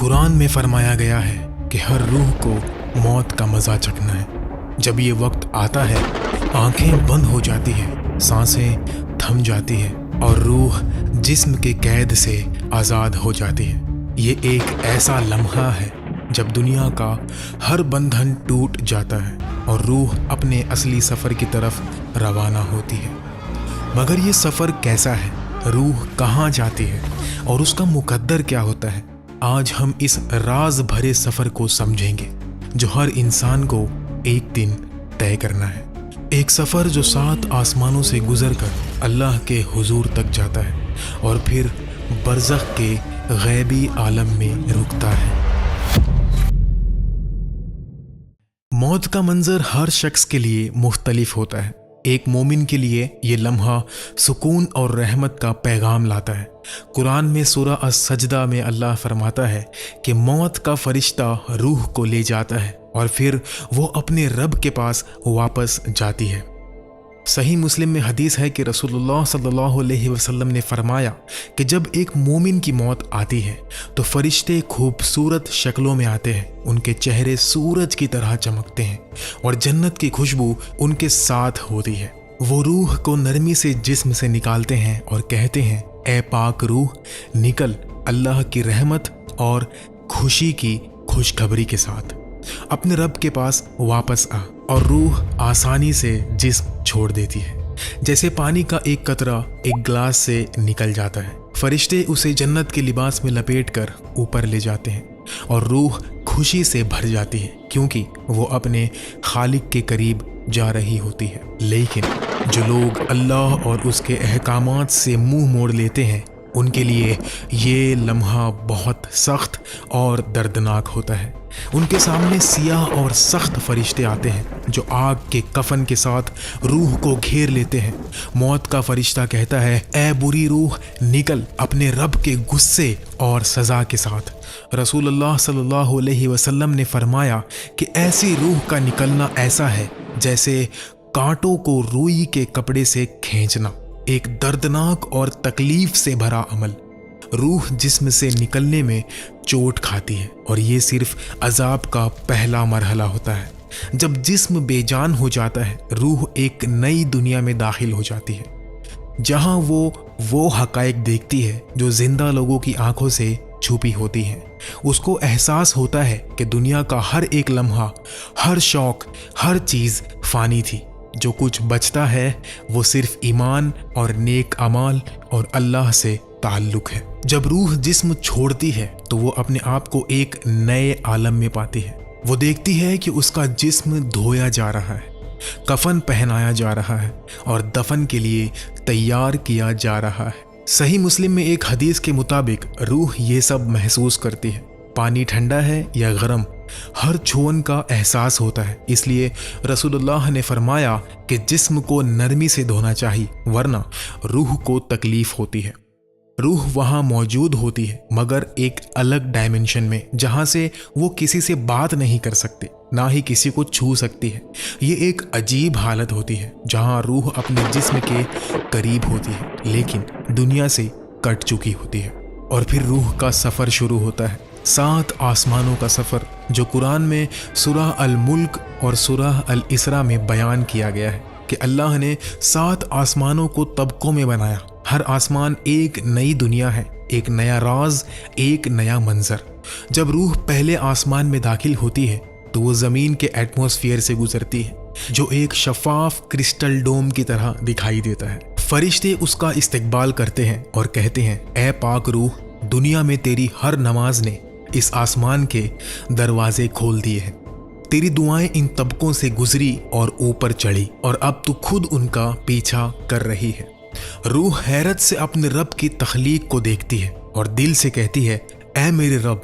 कुरान में फरमाया गया है कि हर रूह को मौत का मज़ा चखना है। जब ये वक्त आता है, आंखें बंद हो जाती है, सांसें थम जाती है और रूह जिस्म के कैद से आज़ाद हो जाती है। ये एक ऐसा लम्हा है जब दुनिया का हर बंधन टूट जाता है और रूह अपने असली सफ़र की तरफ रवाना होती है। मगर ये सफ़र कैसा है, रूह कहाँ जाती है और उसका मुकद्दर क्या होता है? आज हम इस राज भरे सफ़र को समझेंगे जो हर इंसान को एक दिन तय करना है। एक सफ़र जो 7 आसमानों से गुजर कर अल्लाह के हुजूर तक जाता है और फिर बरज़ख के गैबी आलम में रुकता है। मौत का मंजर हर शख्स के लिए मुख्तलिफ होता है। एक मोमिन के लिए ये लम्हा सुकून और रहमत का पैगाम लाता है। कुरान में सूरह अस-सजदा में अल्लाह फरमाता है कि मौत का फरिश्ता रूह को ले जाता है और फिर वो अपने रब के पास वापस जाती है। सही मुस्लिम में हदीस है कि रसूलुल्लाह सल्लल्लाहु अलैहि वसल्लम ने फरमाया कि जब एक मोमिन की मौत आती है तो फरिश्ते खूबसूरत शक्लों में आते हैं, उनके चेहरे सूरज की तरह चमकते हैं और जन्नत की खुशबू उनके साथ होती है। वो रूह को नरमी से जिस्म से निकालते हैं और कहते हैं, ए पाक रूह, निकल अल्लाह की रहमत और खुशी की खुशखबरी के साथ अपने रब के पास वापस आ। और रूह आसानी से जिस्म छोड़ देती है, जैसे पानी का एक कतरा एक गिलास से निकल जाता है। फरिश्ते उसे जन्नत के लिबास में लपेटकर ऊपर ले जाते हैं और रूह खुशी से भर जाती है क्योंकि वो अपने खालिक के करीब जा रही होती है। लेकिन जो लोग अल्लाह और उसके अहकामात से मुंह मोड़ लेते हैं, उनके लिए ये लम्हा बहुत सख्त और दर्दनाक होता है। उनके सामने सियाह और सख्त फरिश्ते आते हैं जो आग के कफन के साथ रूह को घेर लेते हैं। मौत का फरिश्ता कहता है, ए बुरी रूह, निकल अपने रब के गुस्से और सज़ा के साथ। रसूलुल्लाह सल्लल्लाहु अलैहि वसल्लम ने फरमाया कि ऐसी रूह का निकलना ऐसा है जैसे कांटों को रुई के कपड़े से खींचना, एक दर्दनाक और तकलीफ से भरा अमल। रूह जिस्म से निकलने में चोट खाती है और ये सिर्फ अजाब का पहला मरहला होता है। जब जिस्म बेजान हो जाता है, रूह एक नई दुनिया में दाखिल हो जाती है जहां वो हकायक देखती है जो जिंदा लोगों की आंखों से छुपी होती हैं। उसको एहसास होता है कि दुनिया का हर एक लम्हा, हर शौक, हर चीज़ फ़ानी थी। जो कुछ बचता है वो सिर्फ ईमान और नेक अमाल और अल्लाह से ताल्लुक़ है। जब रूह जिस्म छोड़ती है तो वो अपने आप को एक नए आलम में पाती है। वो देखती है कि उसका जिस्म धोया जा रहा है, कफन पहनाया जा रहा है और दफन के लिए तैयार किया जा रहा है। सही मुस्लिम में एक हदीस के मुताबिक रूह ये सब महसूस करती है। पानी ठंडा है या गरम, हर छुअन का एहसास होता है। इसलिए रसूलुल्लाह ने फरमाया कि जिस्म को नरमी से धोना चाहिए, वरना रूह को तकलीफ होती है। रूह वहाँ मौजूद होती है मगर एक अलग डायमेंशन में, जहाँ से वो किसी से बात नहीं कर सकती, ना ही किसी को छू सकती है। ये एक अजीब हालत होती है जहाँ रूह अपने जिस्म के करीब होती है लेकिन दुनिया से कट चुकी होती है। और फिर रूह का सफ़र शुरू होता है, 7 आसमानों का सफ़र जो कुरान में सूरह अल-मुल्क और सूरह अल-इसरा में बयान किया गया है कि अल्लाह ने 7 आसमानों को तबकों में बनाया। हर आसमान एक नई दुनिया है, एक नया राज, एक नया मंजर। जब रूह पहले आसमान में दाखिल होती है तो वो ज़मीन के एटमॉस्फेयर से गुजरती है जो एक शफाफ क्रिस्टल डोम की तरह दिखाई देता है। फरिश्ते उसका इस्तकबाल करते हैं और कहते हैं, ए पाक रूह, दुनिया में तेरी हर नमाज ने इस आसमान के दरवाजे खोल दिए हैं। तेरी दुआएं इन तबकों से गुजरी और ऊपर चढ़ी और अब तू खुद उनका पीछा कर रही है। रूह हैरत से अपने रब की तख्लीक को देखती है और दिल से कहती है, ऐ मेरे रब,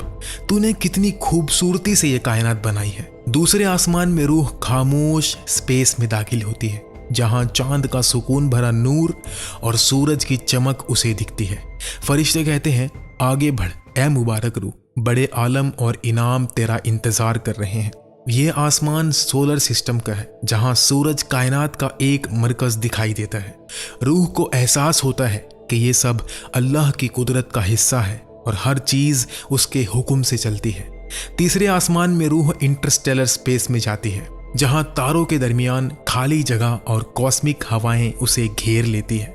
तूने कितनी खूबसूरती से ये कायनात बनाई है। दूसरे आसमान में रूह खामोश स्पेस में दाखिल होती है जहां चांद का सुकून भरा नूर और सूरज की चमक उसे दिखती है। फरिश्ते कहते हैं, आगे बढ़ ए मुबारक रूह, बड़े आलम और इनाम तेरा इंतज़ार कर रहे हैं। ये आसमान सोलर सिस्टम का है जहां सूरज कायनात का एक मरकज़ दिखाई देता है। रूह को एहसास होता है कि ये सब अल्लाह की कुदरत का हिस्सा है और हर चीज उसके हुक्म से चलती है। तीसरे आसमान में रूह इंटरस्टेलर स्पेस में जाती है, जहां तारों के दरमियान खाली जगह और कॉस्मिक हवाएं उसे घेर लेती है।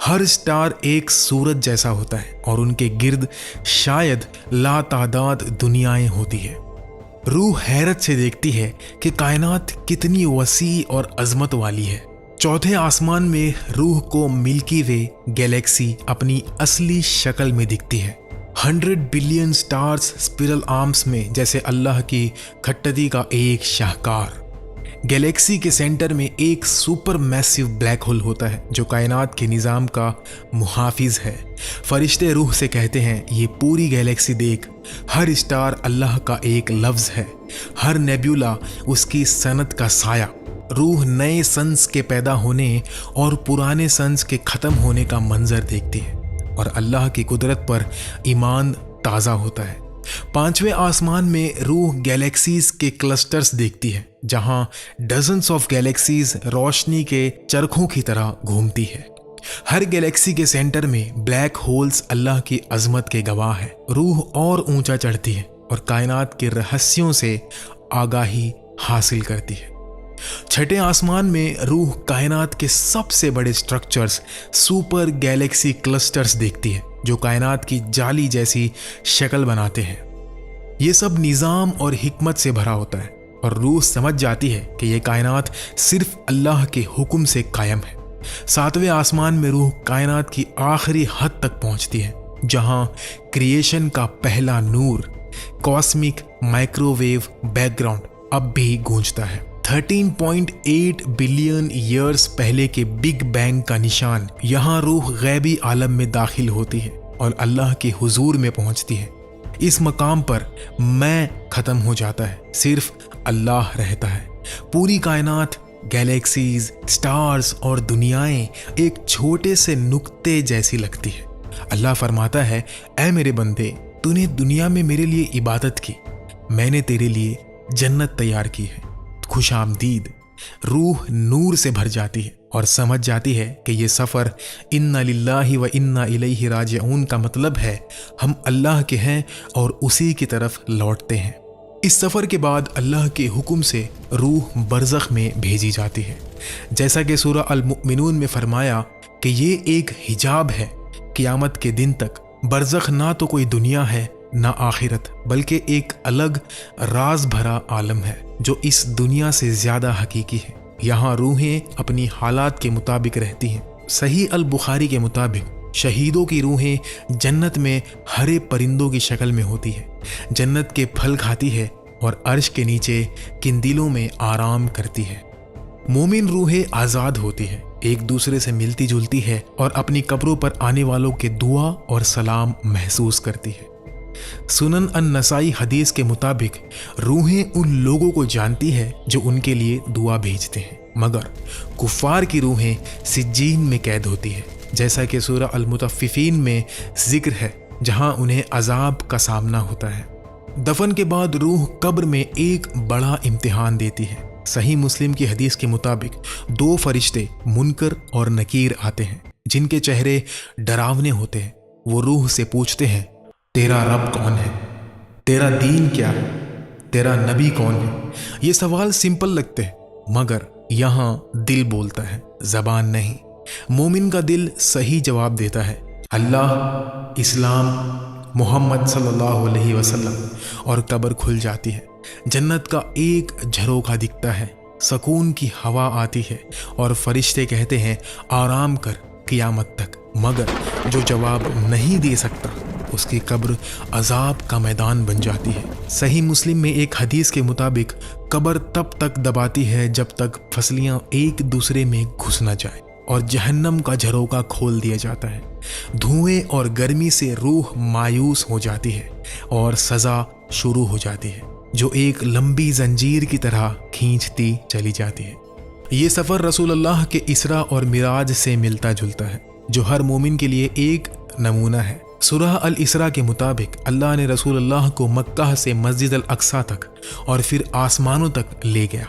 हर स्टार एक सूरज जैसा होता है और उनके गिर्द शायद लातादाद दुनियाएं होती है। रूह हैरत से देखती है कि कायनात कितनी वसी और अजमत वाली है। चौथे आसमान में रूह को मिल्की वे गैलेक्सी अपनी असली शक्ल में दिखती है। 100 बिलियन स्टार्स स्पिरल आर्म्स में जैसे अल्लाह की खट्टदी का एक शाहकार। गैलेक्सी के सेंटर में एक सुपर मैसिव ब्लैक होल होता है जो कायनात के निज़ाम का मुहाफिज है। फरिश्ते रूह से कहते हैं, ये पूरी गैलेक्सी देख, हर स्टार अल्लाह का एक लफ्ज़ है, हर नेब्यूला उसकी सनत का साया। रूह नए सन्स के पैदा होने और पुराने सन्स के ख़त्म होने का मंजर देखती है और अल्लाह की कुदरत पर ईमान ताज़ा होता है। पांचवें आसमान में रूह गैलेक्सीज के क्लस्टर्स देखती है, जहां डजन्स ऑफ गैलेक्सीज रोशनी के चरखों की तरह घूमती है। हर गैलेक्सी के सेंटर में ब्लैक होल्स अल्लाह की अजमत के गवाह है। रूह और ऊंचा चढ़ती है और कायनात के रहस्यों से आगाही हासिल करती है। छठे आसमान में रूह कायनात के सबसे बड़े स्ट्रक्चर्स सुपर गैलेक्सी क्लस्टर्स देखती है, जो कायनात की जाली जैसी शक्ल बनाते हैं। ये सब निज़ाम और हिकमत से भरा होता है और रूह समझ जाती है कि ये कायनात सिर्फ अल्लाह के हुक्म से कायम है। सातवें आसमान में रूह कायनात की आखिरी हद तक पहुंचती है, जहां क्रिएशन का पहला नूर कॉस्मिक माइक्रोवेव बैकग्राउंड अब भी गूंजता है। 13.8 बिलियन ईयर्स पहले के बिग बैंग का निशान यहाँ रूह गैबी आलम में दाखिल होती है और अल्लाह के हुजूर में पहुंचती है। इस मकाम पर मैं खत्म हो जाता है, सिर्फ अल्लाह रहता है। पूरी कायनात, गैलेक्सीज, स्टार्स और दुनियाएं एक छोटे से नुक्ते जैसी लगती है। अल्लाह फरमाता है, ऐ मेरे बंदे, तूने दुनिया में मेरे लिए इबादत की, मैंने तेरे लिए जन्नत तैयार की है, खुश आमदीद। रूह नूर से भर जाती है और समझ जाती है कि ये सफ़र इन्ना लिल्लाहि व इन्ना इलैहि राजिऊन का मतलब है हम अल्लाह के हैं और उसी की तरफ लौटते हैं। इस सफ़र के बाद अल्लाह के हुक्म से रूह बरज़ख में भेजी जाती है। जैसा कि सूरह अल मुमिनून में फरमाया कि ये एक हिजाब है, क़यामत के दिन तक बरज़ख ना तो कोई दुनिया है ना आखिरत, बल्कि एक अलग राज भरा आलम है जो इस दुनिया से ज़्यादा हकीकी है। यहाँ रूहें अपनी हालात के मुताबिक रहती हैं। सही अल बुखारी के मुताबिक शहीदों की रूहें जन्नत में हरे परिंदों की शक्ल में होती है, जन्नत के फल खाती है और अर्श के नीचे किंदिलों में आराम करती है। मोमिन रूहें आज़ाद होती है, एक दूसरे से मिलती जुलती है और अपनी कब्रों पर आने वालों के दुआ और सलाम महसूस करती है। सुनन अन नसाई हदीस के मुताबिक रूहें उन लोगों को जानती है जो उनके लिए दुआ भेजते हैं, मगर कुफार की रूहें सिज्जीन में कैद होती है, जैसा कि सूरह अल मुतफ्फिफीन में जिक्र है, जहां उन्हें अजाब का सामना होता है। दफन के बाद रूह कब्र में एक बड़ा इम्तिहान देती है। सही मुस्लिम की हदीस के मुताबिक 2 फरिश्ते मुनकर और नकीर आते हैं, जिनके चेहरे डरावने होते हैं। वो रूह से पूछते हैं, तेरा रब कौन है, तेरा दीन क्या है, तेरा नबी कौन है। ये सवाल सिंपल लगते हैं, मगर यहाँ दिल बोलता है, ज़बान नहीं। मोमिन का दिल सही जवाब देता है, अल्लाह, इस्लाम, मोहम्मद सल्लल्लाहु अलैहि वसल्लम, और कब्र खुल जाती है। जन्नत का एक झरोखा दिखता है, सुकून की हवा आती है और फरिश्ते कहते हैं, आराम कर क़यामत तक। मगर जो जवाब नहीं दे सकता, उसकी कब्र अजाब का मैदान बन जाती है। सही मुस्लिम में एक हदीस के मुताबिक कब्र तब तक दबाती है जब तक फसलियां एक दूसरे में घुस न जाए और जहन्नम का झरोका खोल दिया जाता है। धुएं और गर्मी से रूह मायूस हो जाती है और सज़ा शुरू हो जाती है, जो एक लंबी जंजीर की तरह खींचती चली जाती है। ये सफ़र रसूल अल्लाह के इसरा और मिराज से मिलता जुलता है, जो हर मोमिन के लिए एक नमूना है। सूरह अल इसरा के मुताबिक अल्लाह ने रसूल अल्लाह को मक्का से मस्जिद अल अक्सा तक और फिर आसमानों तक ले गया।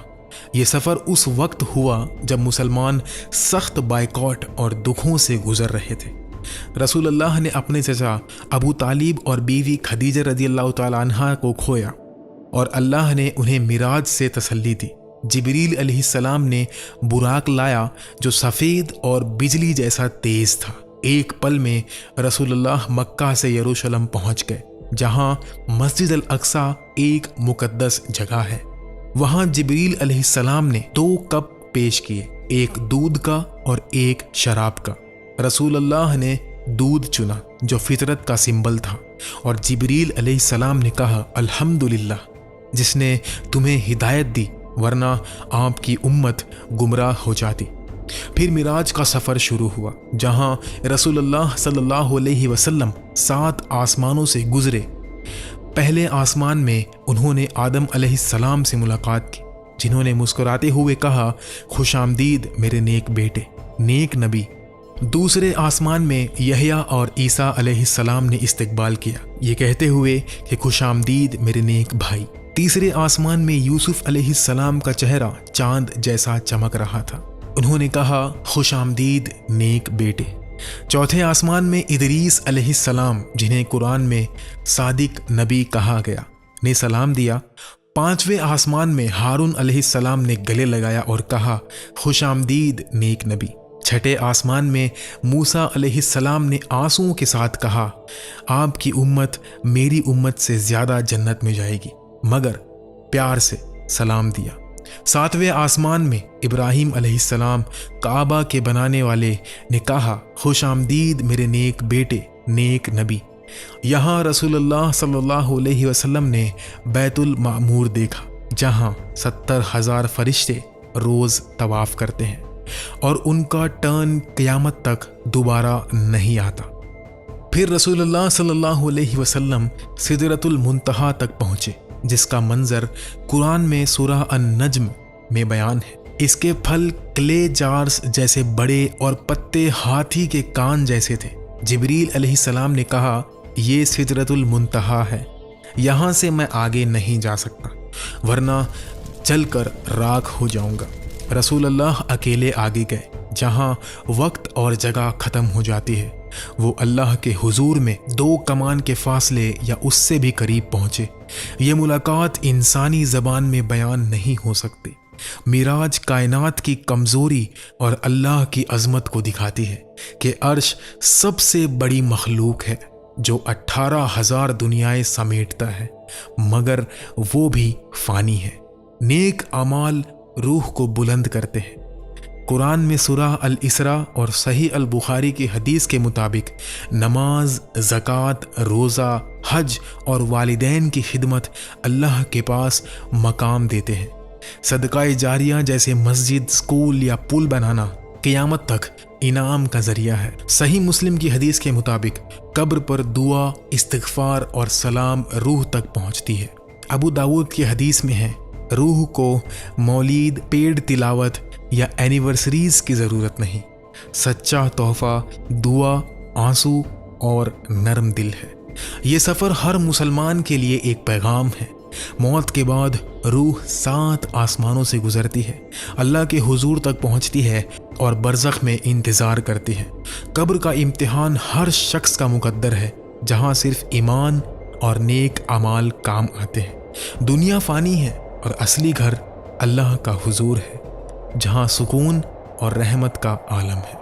ये सफ़र उस वक्त हुआ जब मुसलमान सख्त बायकॉट और दुखों से गुजर रहे थे। रसूल अल्लाह ने अपने चचा अबू तालिब और बीवी खदीजा रज़ी अल्लाह तआला अन्हा को खोया और अल्लाह ने उन्हें मिराज से तसल्ली दी। जिब्रील अलैहिस्सलाम ने बुराक लाया जो सफ़ेद और बिजली जैसा तेज़ था। एक पल में रसूलुल्लाह मक्का से यरूशलेम पहुंच गए, जहां मस्जिद अल अक्सा एक मुकद्दस जगह है। वहां जिब्रील अलैहिस्सलाम ने 2 कप पेश किए, एक दूध का और एक शराब का। रसूलुल्लाह ने दूध चुना जो फितरत का सिंबल था, और जिब्रील अलैहिस्सलाम ने कहा, अल्हम्दुलिल्लाह जिसने तुम्हें हिदायत दी, वरना आपकी उम्मत गुमराह हो जाती। फिर मिराज का सफ़र शुरू हुआ, जहां रसूलुल्लाह सल्लल्लाहु अलैहि वसल्लम 7 आसमानों से गुजरे। पहले आसमान में उन्होंने आदम अलैहिस्सलाम से मुलाकात की, जिन्होंने मुस्कुराते हुए कहा, खुशामदीद मेरे नेक बेटे, नेक नबी। दूसरे आसमान में यहया और ईसा अलैहिस्सलाम ने इस्तकबाल किया, ये कहते हुए कि खुशामदीद मेरे नेक भाई। तीसरे आसमान में यूसुफ अलैहिस्सलाम का चेहरा चांद जैसा चमक रहा था, उन्होंने कहा, खुशामदीद नेक बेटे। चौथे आसमान में इदरीस अलैहिस्सलाम, जिन्हें कुरान में सादिक नबी कहा गया, ने सलाम दिया। पांचवें आसमान में हारून अलैहिस्सलाम ने गले लगाया और कहा, खुशामदीद नेक नबी। छठे आसमान में मूसा अलैहिस्सलाम ने आंसुओं के साथ कहा, आपकी उम्मत मेरी उम्मत से ज़्यादा जन्नत में जाएगी, मगर प्यार से सलाम दिया। सातवें आसमान में इब्राहीम अलैहिस्सलाम, काबा के बनाने वाले, ने कहा, खुशामदीद मेरे नेक बेटे, नेक नबी। यहाँ रसूलुल्लाह सल्लल्लाहु अलैहि वसल्लम ने बैतुल मामूर देखा, जहाँ 70,000 फरिश्ते रोज़ तवाफ़ करते हैं और उनका टर्न क़यामत तक दोबारा नहीं आता। फिर रसूलुल्लाह सल्लल्लाहु अलैहि वसल्लम सिदरतुल मुंतहा तक पहुँचे, जिसका मंजर कुरान में सूरह अन-नज्म में बयान है। इसके फल क्ले जार्स जैसे बड़े और पत्ते हाथी के कान जैसे थे। जिब्रील अलैहिस्सलाम ने कहा, ये सिदरतुल मुंतहा है, यहाँ से मैं आगे नहीं जा सकता, वरना चलकर राख हो जाऊंगा। रसूलुल्लाह अकेले आगे गए, जहाँ वक्त और जगह ख़त्म हो जाती है। वो अल्लाह के हुजूर में 2 कमान के फासले या उससे भी करीब पहुँचे। ये मुलाकात इंसानी ज़बान में बयान नहीं हो सकती। मिराज कायनात की कमज़ोरी और अल्लाह की अज़मत को दिखाती है कि अर्श सबसे बड़ी मखलूक है, जो 18,000 दुनियाएं समेटता है, मगर वो भी फ़ानी है। नेक अमाल रूह को बुलंद करते हैं। कुरान में सूरह अल इसरा और सही अल बुखारी की हदीस के मुताबिक नमाज, ज़कात, रोज़ा, हज और वालिदैन की खिदमत अल्लाह के पास मकाम देते हैं। सदक़ाए जारिया जैसे मस्जिद, स्कूल या पुल बनाना क़यामत तक इनाम का ज़रिया है। सही मुस्लिम की हदीस के मुताबिक कब्र पर दुआ, इस्तिग़फ़ार और सलाम रूह तक पहुँचती है। अबू दाऊद की हदीस में है, रूह को मौलीद, पेड़ तिलावत या एनिवर्सरीज की ज़रूरत नहीं, सच्चा तोहफ़ा दुआ, आंसू और नरम दिल है। ये सफ़र हर मुसलमान के लिए एक पैगाम है। मौत के बाद रूह 7 आसमानों से गुज़रती है, अल्लाह के हुजूर तक पहुँचती है और बरज़ख में इंतज़ार करती है। कब्र का इम्तिहान हर शख्स का मुकद्दर है, जहाँ सिर्फ ईमान और नेक अमाल काम आते हैं। दुनिया फ़ानी है और असली घर अल्लाह का हुजूर है, जहाँ सुकून और रहमत का आलम है।